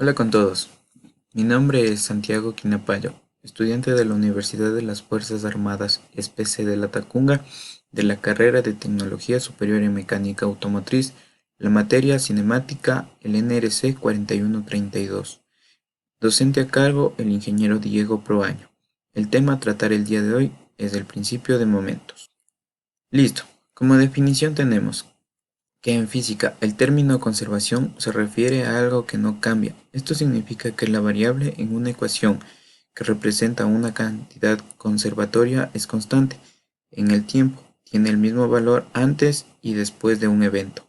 Hola con todos, mi nombre es Santiago Quinapayo, estudiante de la Universidad de las Fuerzas Armadas SPC de la Tacunga, de la carrera de Tecnología Superior en Mecánica Automotriz, la materia cinemática, el NRC 4132. Docente a cargo, el ingeniero Diego Proaño. El tema a tratar el día de hoy es el principio de momentos. Listo, como definición tenemos que en física el término conservación se refiere a algo que no cambia. Esto significa que la variable en una ecuación que representa una cantidad conservatoria es constante en el tiempo, tiene el mismo valor antes y después de un evento.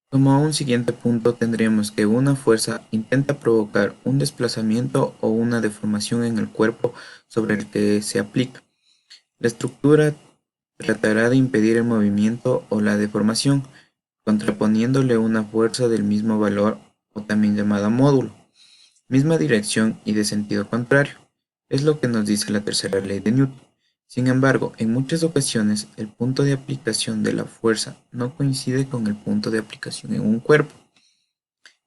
Como un siguiente punto tendríamos que una fuerza intenta provocar un desplazamiento o una deformación en el cuerpo sobre el que se aplica. La estructura tratará de impedir el movimiento o la deformación, contraponiéndole una fuerza del mismo valor o también llamada módulo, misma dirección y de sentido contrario. Es lo que nos dice la tercera ley de Newton. Sin embargo, en muchas ocasiones el punto de aplicación de la fuerza no coincide con el punto de aplicación en un cuerpo.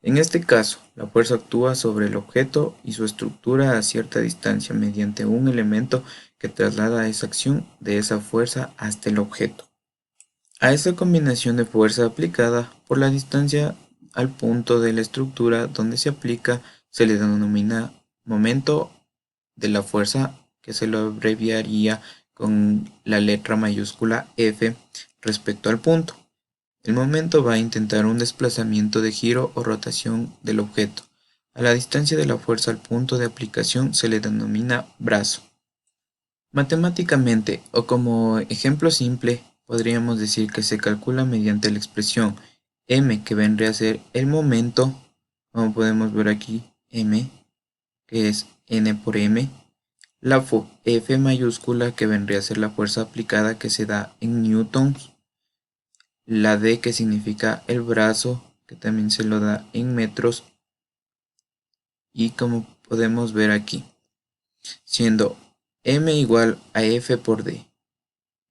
En este caso, la fuerza actúa sobre el objeto y su estructura a cierta distancia mediante un elemento que traslada esa acción de esa fuerza hasta el objeto. A esa combinación de fuerza aplicada por la distancia al punto de la estructura donde se aplica se le denomina momento de la fuerza, que se lo abreviaría con la letra mayúscula F respecto al punto. El momento va a intentar un desplazamiento de giro o rotación del objeto. A la distancia de la fuerza al punto de aplicación se le denomina brazo. Matemáticamente, o como ejemplo simple, podríamos decir que se calcula mediante la expresión m, que vendría a ser el momento, como podemos ver aquí, m, que es n por m, la F mayúscula, que vendría a ser la fuerza aplicada que se da en newtons, la D, que significa el brazo, que también se lo da en metros, y como podemos ver aquí, siendo m igual a F por D.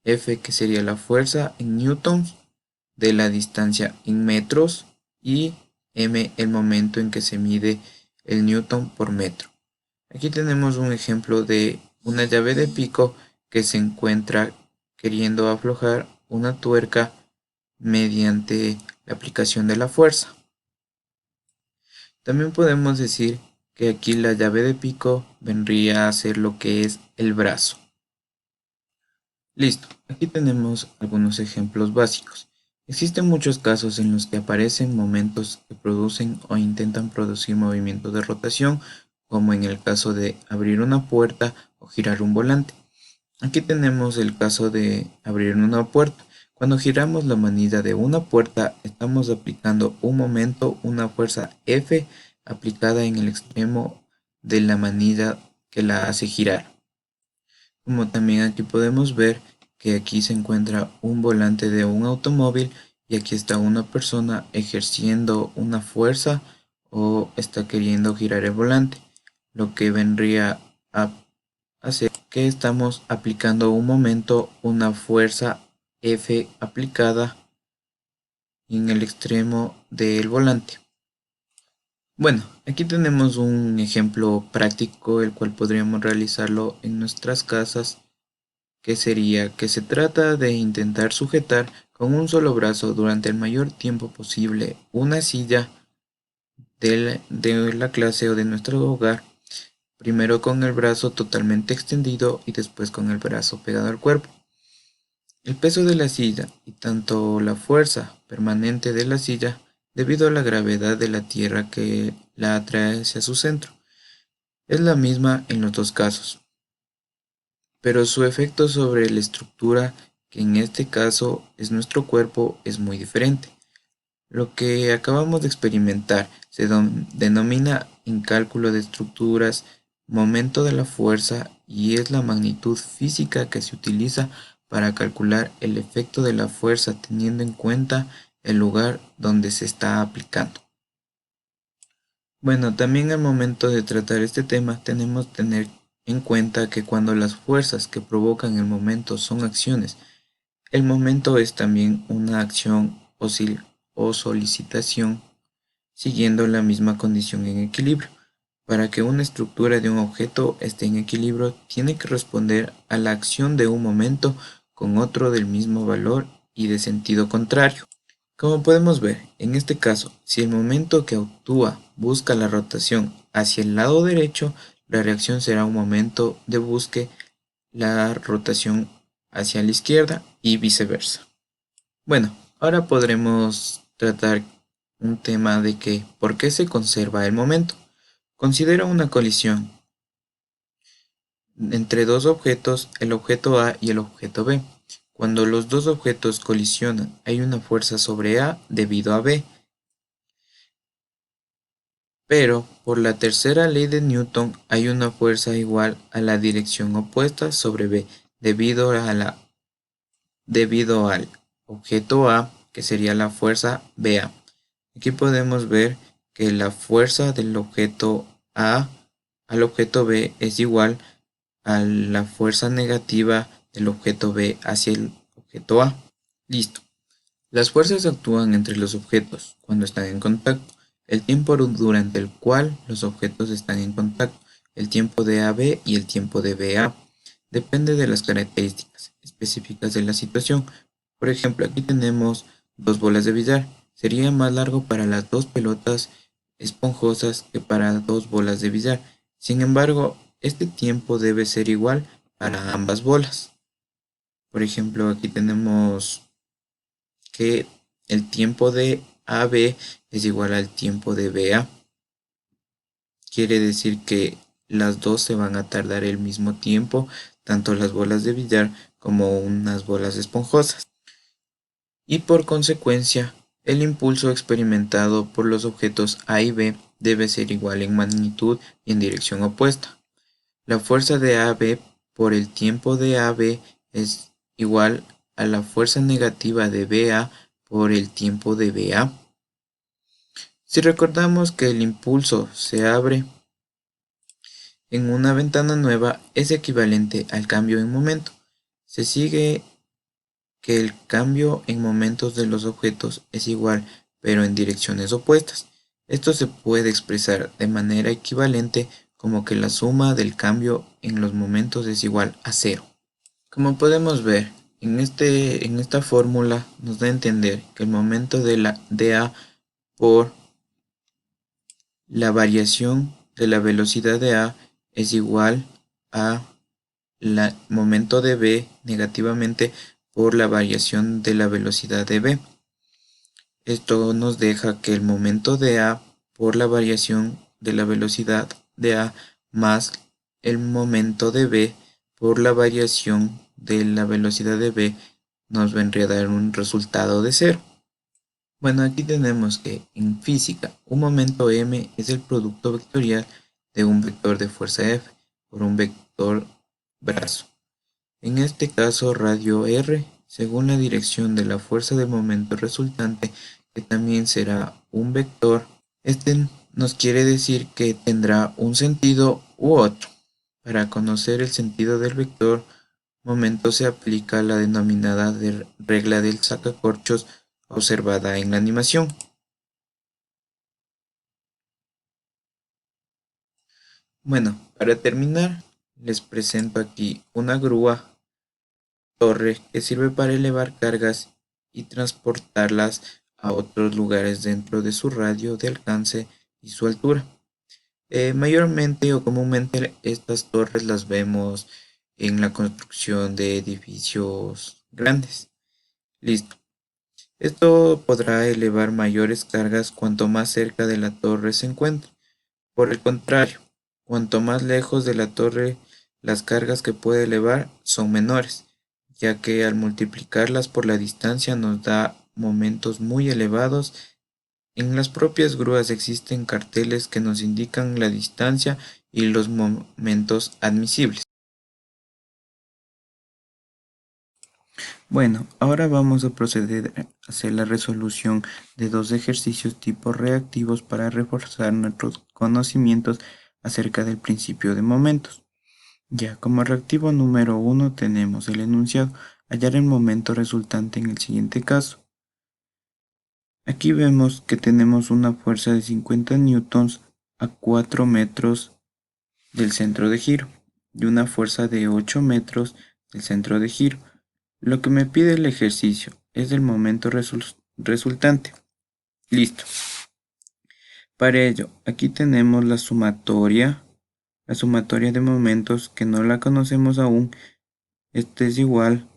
F, que sería la fuerza en newtons de la distancia en metros, y m, el momento en que se mide el newton por metro. Aquí tenemos un ejemplo de una llave de pico que se encuentra queriendo aflojar una tuerca mediante la aplicación de la fuerza. También podemos decir que aquí la llave de pico vendría a ser lo que es el brazo. Listo, aquí tenemos algunos ejemplos básicos. Existen muchos casos en los que aparecen momentos que producen o intentan producir movimientos de rotación, como en el caso de abrir una puerta o girar un volante. Aquí tenemos el caso de abrir una puerta. Cuando giramos la manilla de una puerta, estamos aplicando un momento, una fuerza F aplicada en el extremo de la manilla que la hace girar. Como también aquí podemos ver que aquí se encuentra un volante de un automóvil y aquí está una persona ejerciendo una fuerza o está queriendo girar el volante, lo que vendría a hacer que estamos aplicando un momento, una fuerza F aplicada en el extremo del volante. Bueno, aquí tenemos un ejemplo práctico el cual podríamos realizarlo en nuestras casas, que sería que se trata de intentar sujetar con un solo brazo durante el mayor tiempo posible una silla de la clase o de nuestro hogar, primero con el brazo totalmente extendido y después con el brazo pegado al cuerpo. El peso de la silla y tanto la fuerza permanente de la silla, debido a la gravedad de la tierra que la atrae hacia su centro, es la misma en los dos casos, pero su efecto sobre la estructura, que en este caso es nuestro cuerpo, es muy diferente. Lo que acabamos de experimentar se denomina en cálculo de estructuras momento de la fuerza y es la magnitud física que se utiliza para calcular el efecto de la fuerza teniendo en cuenta el lugar donde se está aplicando. Bueno, también al momento de tratar este tema tenemos que tener en cuenta que cuando las fuerzas que provocan el momento son acciones, el momento es también una acción o solicitación. siguiendo la misma condición en equilibrio. Para que una estructura de un objeto esté en equilibrio, tiene que responder a la acción de un momento con otro del mismo valor y de sentido contrario. Como podemos ver, en este caso, si el momento que actúa busca la rotación hacia el lado derecho, la reacción será un momento de busque la rotación hacia la izquierda y viceversa. Bueno, ahora podremos tratar un tema de que ¿por qué se conserva el momento? Considera una colisión entre dos objetos, el objeto A y el objeto B. Cuando los dos objetos colisionan, hay una fuerza sobre A debido a B. Pero, por la tercera ley de Newton, hay una fuerza igual a la dirección opuesta sobre B debido al objeto A, que sería la fuerza BA. Aquí podemos ver que la fuerza del objeto A al objeto B es igual a la fuerza negativa del objeto B hacia el objeto A. Listo. Las fuerzas actúan entre los objetos cuando están en contacto, el tiempo durante el cual los objetos están en contacto, el tiempo de AB y el tiempo de BA. Depende de las características específicas de la situación. Por ejemplo, aquí tenemos dos bolas de billar. Sería más largo para las dos pelotas esponjosas que para dos bolas de billar. Sin embargo, este tiempo debe ser igual para ambas bolas. Por ejemplo, aquí tenemos que el tiempo de AB es igual al tiempo de BA. Quiere decir que las dos se van a tardar el mismo tiempo, tanto las bolas de billar como unas bolas esponjosas. Y por consecuencia, el impulso experimentado por los objetos A y B debe ser igual en magnitud y en dirección opuesta. La fuerza de AB por el tiempo de AB es igual a la fuerza negativa de BA por el tiempo de BA. Si recordamos que el impulso se abre en una ventana nueva, es equivalente al cambio en momento. Se sigue que el cambio en momentos de los objetos es igual, pero en direcciones opuestas. Esto se puede expresar de manera equivalente como que la suma del cambio en los momentos es igual a cero. Como podemos ver, en esta fórmula nos da a entender que el momento de la dA por la variación de la velocidad de A es igual a el momento de B negativamente por la variación de la velocidad de B. Esto nos deja que el momento de A por la variación de la velocidad de A más el momento de B por la variación de la velocidad de B nos vendría a dar un resultado de cero. Bueno, aquí tenemos que en física un momento m es el producto vectorial de un vector de fuerza F por un vector brazo. En este caso radio r según la dirección de la fuerza de momento resultante, que también será un vector. Este nos quiere decir que tendrá un sentido u otro. Para conocer el sentido del vector momento se aplica la denominada regla del sacacorchos observada en la animación. Bueno, para terminar, les presento aquí una grúa torre que sirve para elevar cargas y transportarlas a otros lugares dentro de su radio de alcance y su altura. Mayormente o comúnmente estas torres las vemos en la construcción de edificios grandes. Listo. Esto podrá elevar mayores cargas cuanto más cerca de la torre se encuentre. Por el contrario, cuanto más lejos de la torre las cargas que puede elevar son menores, ya que al multiplicarlas por la distancia nos da momentos muy elevados. En las propias grúas existen carteles que nos indican la distancia y los momentos admisibles. Bueno, ahora vamos a proceder a hacer la resolución de dos ejercicios tipo reactivos para reforzar nuestros conocimientos acerca del principio de momentos. Ya, como reactivo número 1 tenemos el enunciado, hallar el momento resultante en el siguiente caso. Aquí vemos que tenemos una fuerza de 50 newtons a 4 metros del centro de giro y una fuerza de 8 metros del centro de giro. Lo que me pide el ejercicio es el momento resultante. Listo. Para ello, aquí tenemos la sumatoria de momentos que no la conocemos aún. Esto es igual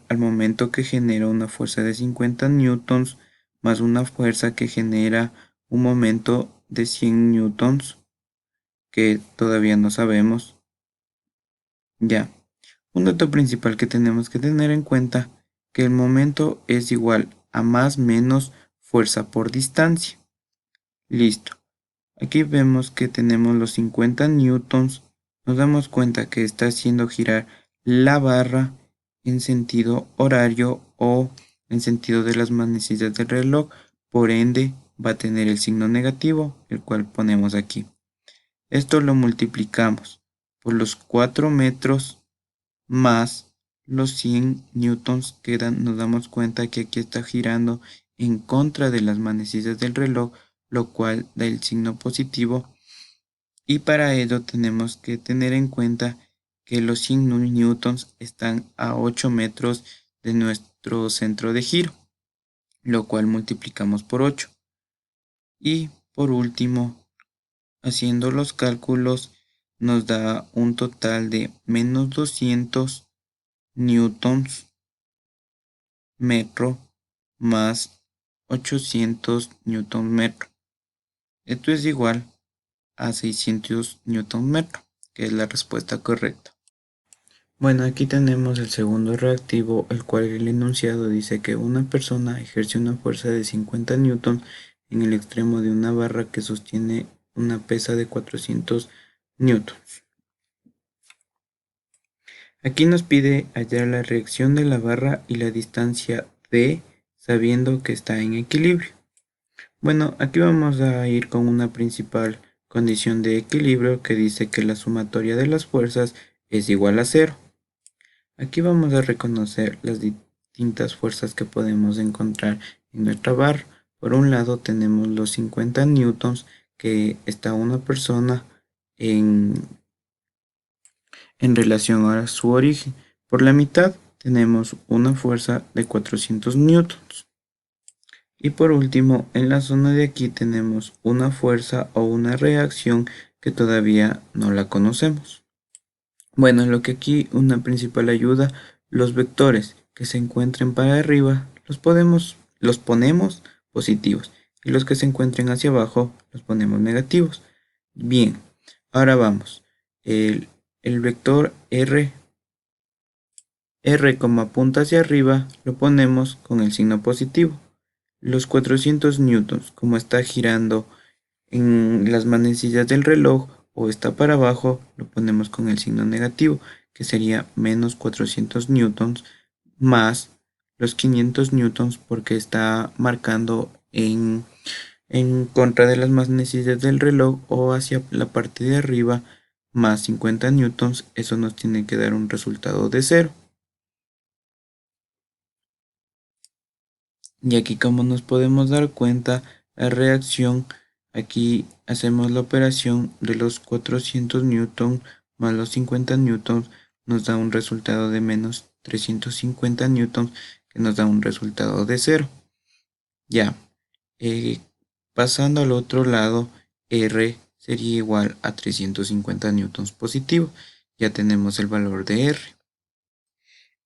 al momento que genera una fuerza de 50 newtons más una fuerza que genera un momento de 100 newtons que todavía no sabemos. Ya, un dato principal que tenemos que tener en cuenta que el momento es igual a más menos fuerza por distancia. Listo. Aquí vemos que tenemos los 50 newtons. Nos damos cuenta que está haciendo girar la barra en sentido horario o en sentido de las manecillas del reloj. Por ende, va a tener el signo negativo, el cual ponemos aquí. Esto lo multiplicamos por los 4 metros más los 100 newtons que nos damos cuenta que aquí está girando en contra de las manecillas del reloj, lo cual da el signo positivo. Y para ello tenemos que tener en cuenta que los 100 newtons están a 8 metros de nuestro centro de giro, lo cual multiplicamos por 8. Y por último, haciendo los cálculos, nos da un total de menos 200 newtons metro más 800 newton metro. Esto es igual a 600 newton metro, que es la respuesta correcta. Bueno, aquí tenemos el segundo reactivo, el cual el enunciado dice que una persona ejerce una fuerza de 50 newtons en el extremo de una barra que sostiene una pesa de 400 newtons. Aquí nos pide hallar la reacción de la barra y la distancia d sabiendo que está en equilibrio. Bueno, aquí vamos a ir con una principal condición de equilibrio que dice que la sumatoria de las fuerzas es igual a cero. Aquí vamos a reconocer las distintas fuerzas que podemos encontrar en nuestra barra. Por un lado tenemos los 50 newtons que está una persona en relación a su origen. Por la mitad tenemos una fuerza de 400 newtons. Y por último, en la zona de aquí tenemos una fuerza o una reacción que todavía no la conocemos. Bueno, lo que aquí una principal ayuda, los vectores que se encuentren para arriba los ponemos positivos y los que se encuentren hacia abajo los ponemos negativos. Bien, ahora vamos. El vector R como apunta hacia arriba lo ponemos con el signo positivo. Los 400 newtons, como está girando en las manecillas del reloj o está para abajo, lo ponemos con el signo negativo, que sería menos 400 newtons más los 500 newtons porque está marcando en contra de las manecillas del reloj o hacia la parte de arriba más 50 newtons. Eso nos tiene que dar un resultado de cero. Y aquí, como nos podemos dar cuenta, la reacción, aquí hacemos la operación de los 400 newtons más los 50 newtons, nos da un resultado de menos 350 newtons, que nos da un resultado de cero. Ya, eh, pasando al otro lado, R sería igual a 350 newtons positivo. Ya tenemos el valor de R.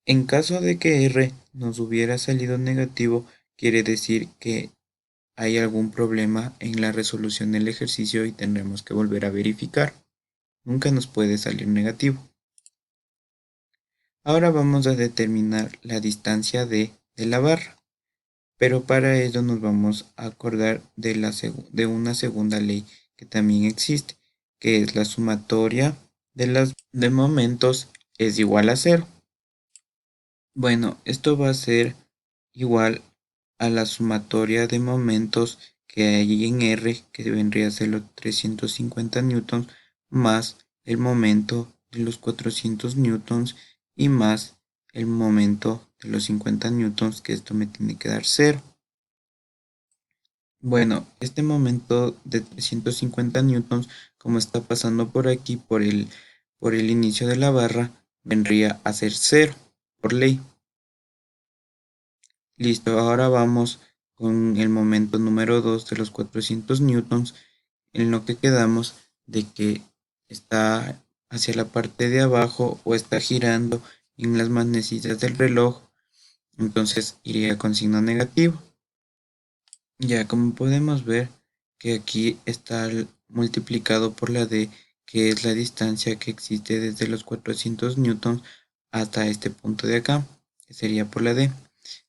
En caso de que R nos hubiera salido negativo, quiere decir que hay algún problema en la resolución del ejercicio y tendremos que volver a verificar. Nunca nos puede salir negativo. Ahora vamos a determinar la distancia de la barra, pero para ello nos vamos a acordar de una segunda ley que también existe, que es la sumatoria de momentos es igual a cero. Bueno, esto va a ser igual a la sumatoria de momentos que hay en R, que vendría a ser los 350 newtons, más el momento de los 400 newtons y más el momento de los 50 newtons, que esto me tiene que dar 0. Bueno, este momento de 350 newtons, como está pasando por aquí, por el inicio de la barra, vendría a ser 0, por ley. Listo, ahora vamos con el momento número 2 de los 400 newtons, en lo que quedamos de que está hacia la parte de abajo o está girando en las manecillas del reloj, entonces iría con signo negativo. Ya como podemos ver que aquí está multiplicado por la d, que es la distancia que existe desde los 400 newtons hasta este punto de acá, que sería por la d.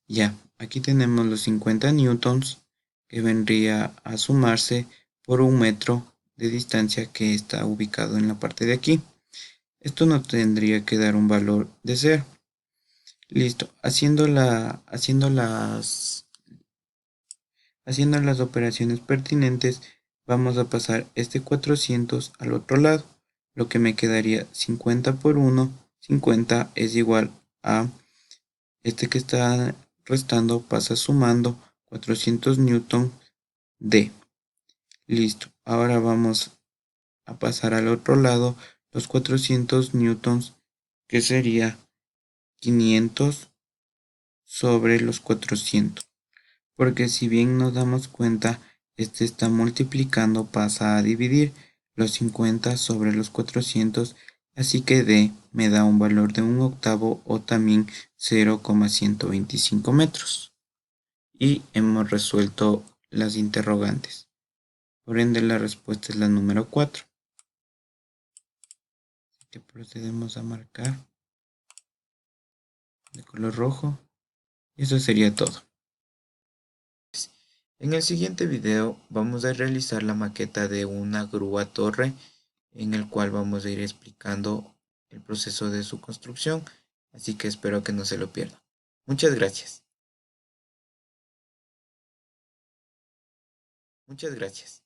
Ya, aquí tenemos los 50 newtons, que vendría a sumarse por 1 metro de distancia que está ubicado en la parte de aquí. Esto nos tendría que dar un valor de 0. Listo, haciendo las operaciones pertinentes, vamos a pasar este 400 al otro lado, lo que me quedaría 50 por 1, 50 es igual a este que está restando, pasa sumando 400 newton D. Listo, ahora vamos a pasar al otro lado los 400 newtons, que sería 500 sobre los 400. Porque si bien nos damos cuenta, este está multiplicando, pasa a dividir los 50 sobre los 400, así que D me da un valor de 1/8 o también 0,125 metros. Y hemos resuelto las interrogantes. Por ende, la respuesta es la número 4. Así que procedemos a marcar de color rojo. Y eso sería todo. En el siguiente video vamos a realizar la maqueta de una grúa torre, en el cual vamos a ir explicando el proceso de su construcción, así que espero que no se lo pierdan. Muchas gracias. Muchas gracias.